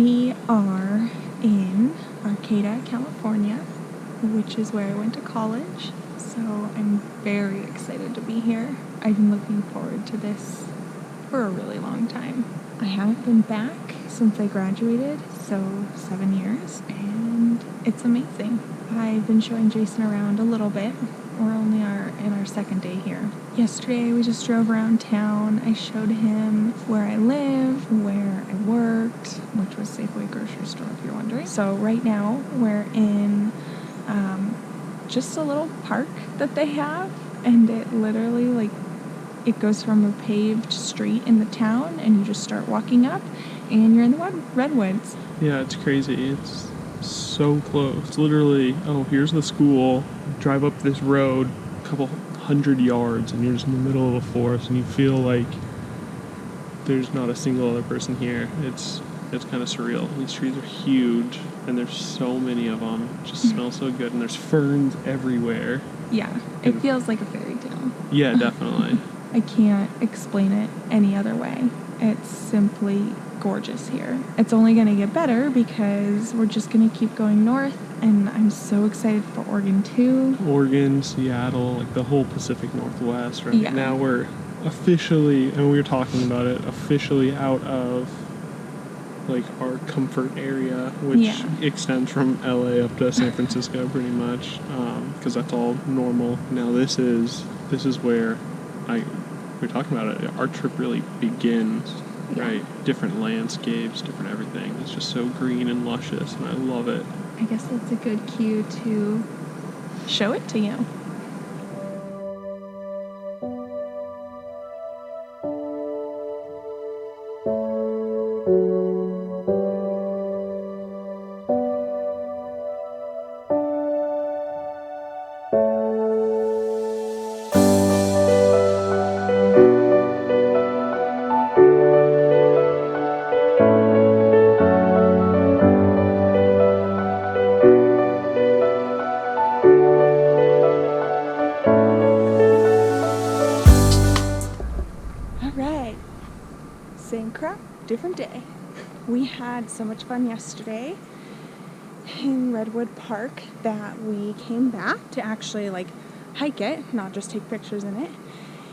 We are in Arcata, California, which is where I went to college, so I'm very excited to be here. I've been looking forward to this for a really long time. I haven't been back since I graduated, so 7 years, and it's amazing. I've been showing Jason around a little bit. We're only in our second day here. Yesterday we just drove around town. I showed him where I live, where I worked, which was Safeway grocery store if you're wondering. So right now we're in just a little park that they have, and it literally it goes from a paved street in the town, and you just start walking up and you're in the Redwoods. Yeah, it's crazy. It's so close. It's literally, oh, here's the school. Drive up this road a couple hundred yards and you're just in the middle of a forest, and you feel like there's not a single other person here. It's kind of surreal. These trees are huge and there's so many of them. It just smells so good, and there's ferns everywhere. Yeah, it feels like a fairy tale. Yeah, definitely. I can't explain it any other way. It's simply gorgeous here. It's only going to get better because we're just going to keep going north, and I'm so excited for Oregon too. Oregon, Seattle, like the whole Pacific Northwest. Right now we're officially, and we were talking about it, officially out of like our comfort area, which extends from LA up to San Francisco pretty much, because that's all normal. Now this is where we're talking about it. Our trip really begins. Right, different landscapes, different everything. It's just so green and luscious, and I love it. I guess that's a good cue to show it to you. Same crap, different day. We had so much fun yesterday in Redwood Park that we came back to actually hike it, not just take pictures in it.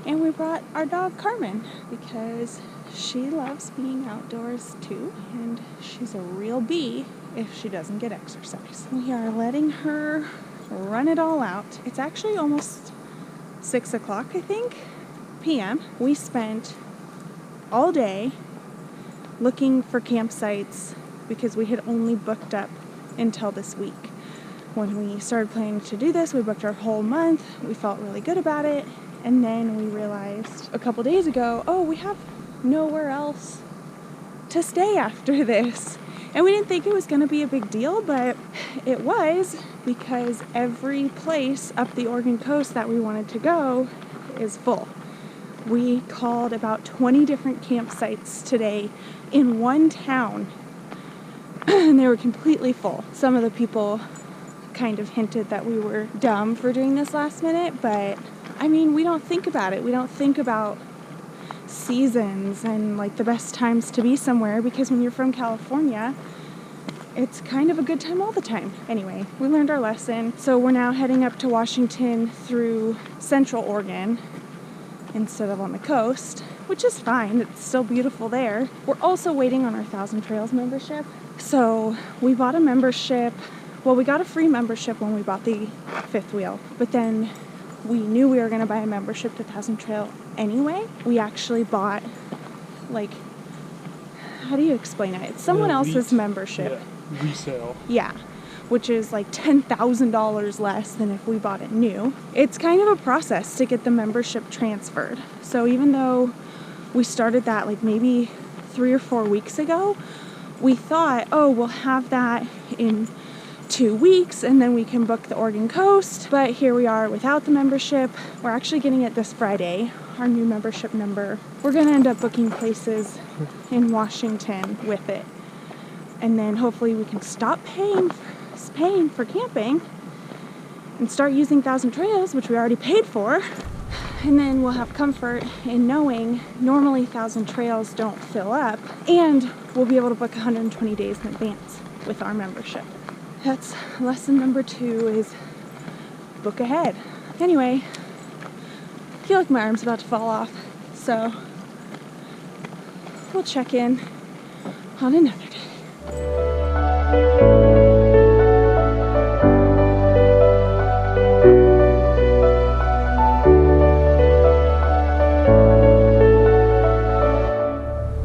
And we brought our dog Carmen because she loves being outdoors too, and she's a real bee if she doesn't get exercise. We are letting her run it all out. It's actually almost 6 o'clock, I think, p.m. We spent all day looking for campsites because we had only booked up until this week. When we started planning to do this, we booked our whole month. We felt really good about it, and then we realized a couple days ago, oh, we have nowhere else to stay after this. And we didn't think it was going to be a big deal, but it was, because every place up the Oregon coast that we wanted to go is full. We called about 20 different campsites today in one town, and they were completely full. Some of the people kind of hinted that we were dumb for doing this last minute, but I mean, we don't think about it. We don't think about seasons and the best times to be somewhere, because when you're from California, it's kind of a good time all the time. Anyway, we learned our lesson. So we're now heading up to Washington through Central Oregon instead of on the coast, which is fine. It's still beautiful there. We're also waiting on our 1,000 Trails membership. So we bought a membership. Well, we got a free membership when we bought the fifth wheel, but then we knew we were going to buy a membership to 1,000 Trail anyway. We actually bought, how do you explain it? It's someone else's membership. Yeah, resale. Yeah, which is $10,000 less than if we bought it new. It's kind of a process to get the membership transferred. So even though we started that maybe 3 or 4 weeks ago, we thought, oh, we'll have that in 2 weeks and then we can book the Oregon coast. But here we are without the membership. We're actually getting it this Friday, our new membership number. We're going to end up booking places in Washington with it. And then hopefully we can stop paying for camping and start using 1,000 Trails, which we already paid for. And then we'll have comfort in knowing normally 1,000 Trails don't fill up. And we'll be able to book 120 days in advance with our membership. That's lesson number 2, is book ahead. Anyway, I feel like my arm's about to fall off, so we'll check in on another day.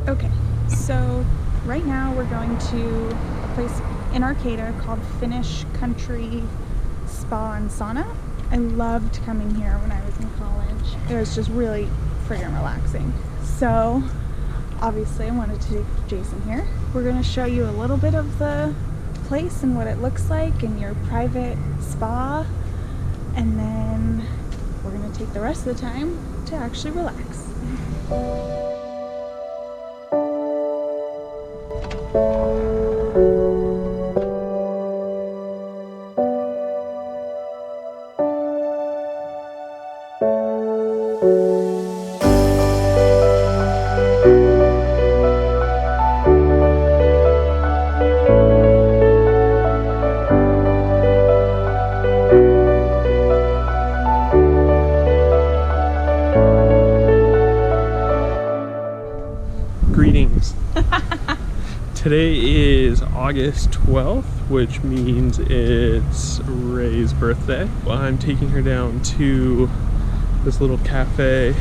Okay, so right now we're going to a place in Arcata called Finnish Country Spa and Sauna. I loved coming here when I was in college. It was just really friggin' relaxing. So obviously I wanted to take Jason here. We're gonna show you a little bit of the place and what it looks like in your private spa, and then we're gonna take the rest of the time to actually relax. Greetings. Today is August 12th, which means it's Rae's birthday. Well, I'm taking her down to this little cafe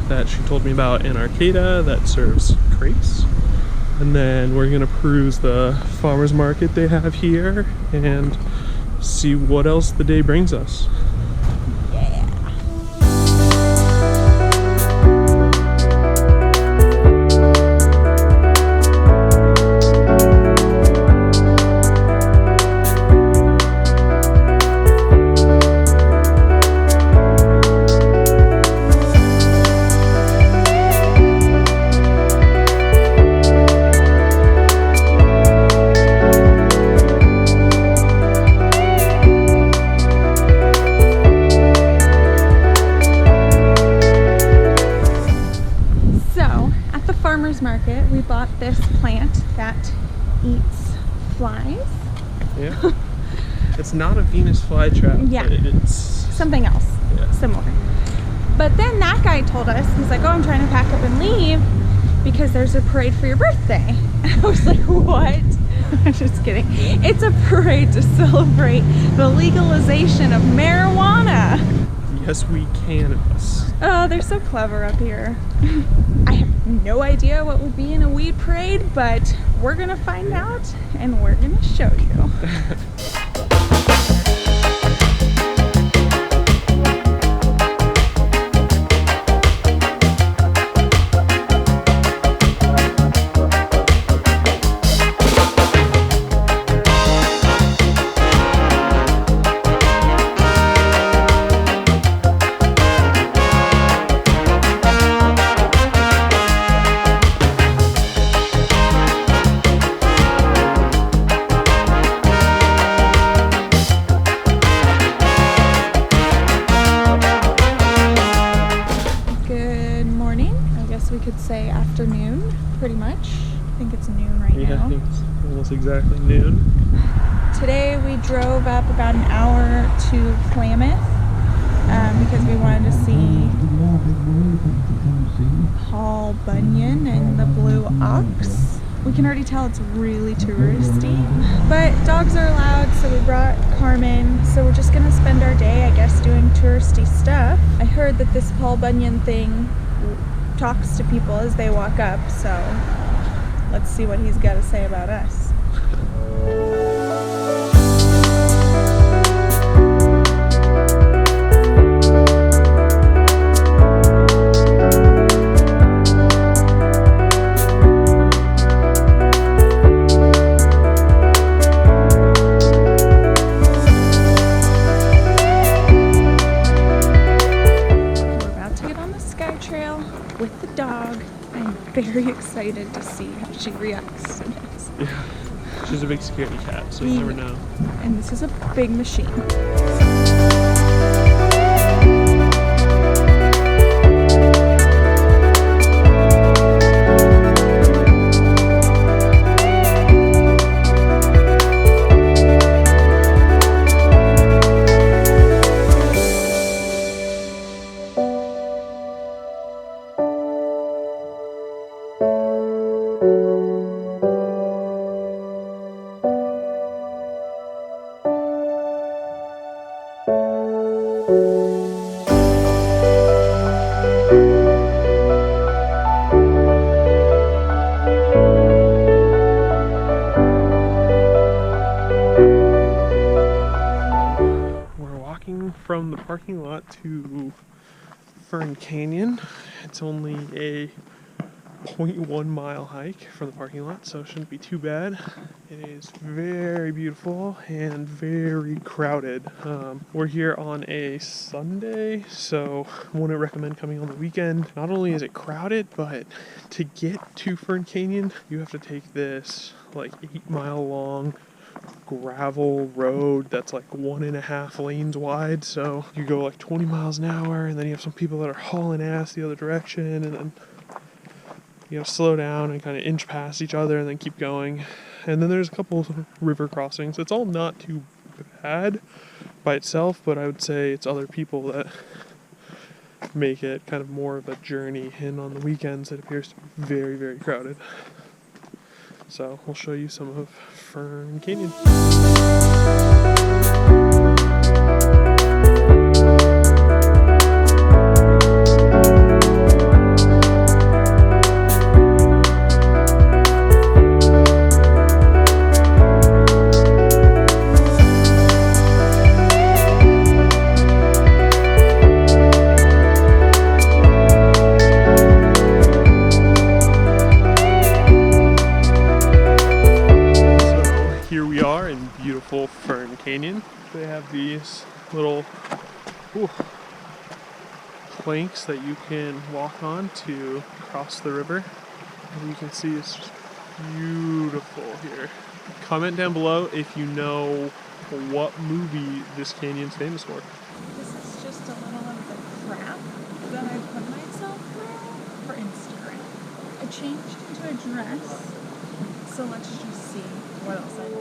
that she told me about in Arcata that serves crepes. And then we're gonna peruse the farmer's market they have here and see what else the day brings us. Market, we bought this plant that eats flies. Yeah. It's not a Venus flytrap. Yeah. It's something else. Yeah. Similar. But then that guy told us, he's like, oh, I'm trying to pack up and leave because there's a parade for your birthday. I was like, what? I'm just kidding. It's a parade to celebrate the legalization of marijuana. Yes, we cannabis. Oh, they're so clever up here. I have no idea what would be in a weed parade, but we're gonna find out and we're gonna show you. We could say afternoon, pretty much. I think it's noon right now. Yeah, I think it's almost exactly noon. Today we drove up about an hour to Klamath because we wanted to see Paul Bunyan and the Blue Ox. We can already tell it's really touristy, but dogs are allowed, so we brought Carmen. So we're just gonna spend our day, I guess, doing touristy stuff. I heard that this Paul Bunyan thing talks to people as they walk up, so let's see what he's got to say about us. With the dog. I'm very excited to see how she reacts to this. Yeah, she's a big scaredy cat, so you never know. And this is a big machine. From the parking lot to Fern Canyon. It's only a 0.1 mile hike from the parking lot, so it shouldn't be too bad. It is very beautiful and very crowded. We're here on a Sunday, so I wouldn't recommend coming on the weekend. Not only is it crowded, but to get to Fern Canyon, you have to take this like 8-mile long gravel road that's like 1.5 lanes wide, so you go like 20 miles an hour, and then you have some people that are hauling ass the other direction, and then you know, slow down and kind of inch past each other and then keep going. And then there's a couple of river crossings. It's all not too bad by itself, but I would say it's other people that make it kind of more of a journey, and on the weekends it appears to be very, very crowded. So we'll show you some of Fern Canyon. Beautiful Fern Canyon. They have these little planks that you can walk on to cross the river. And you can see it's just beautiful here. Comment down below if you know what movie this canyon's famous for. This is just a little of the crap that I put myself through for Instagram. I changed into a dress, so let's just see what else I do.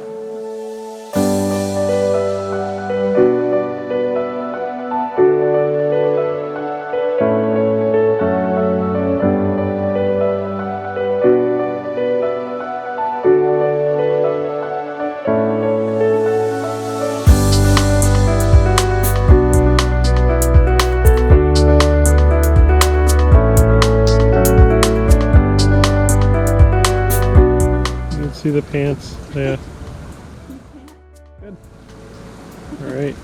See the pants, yeah. Good. All right.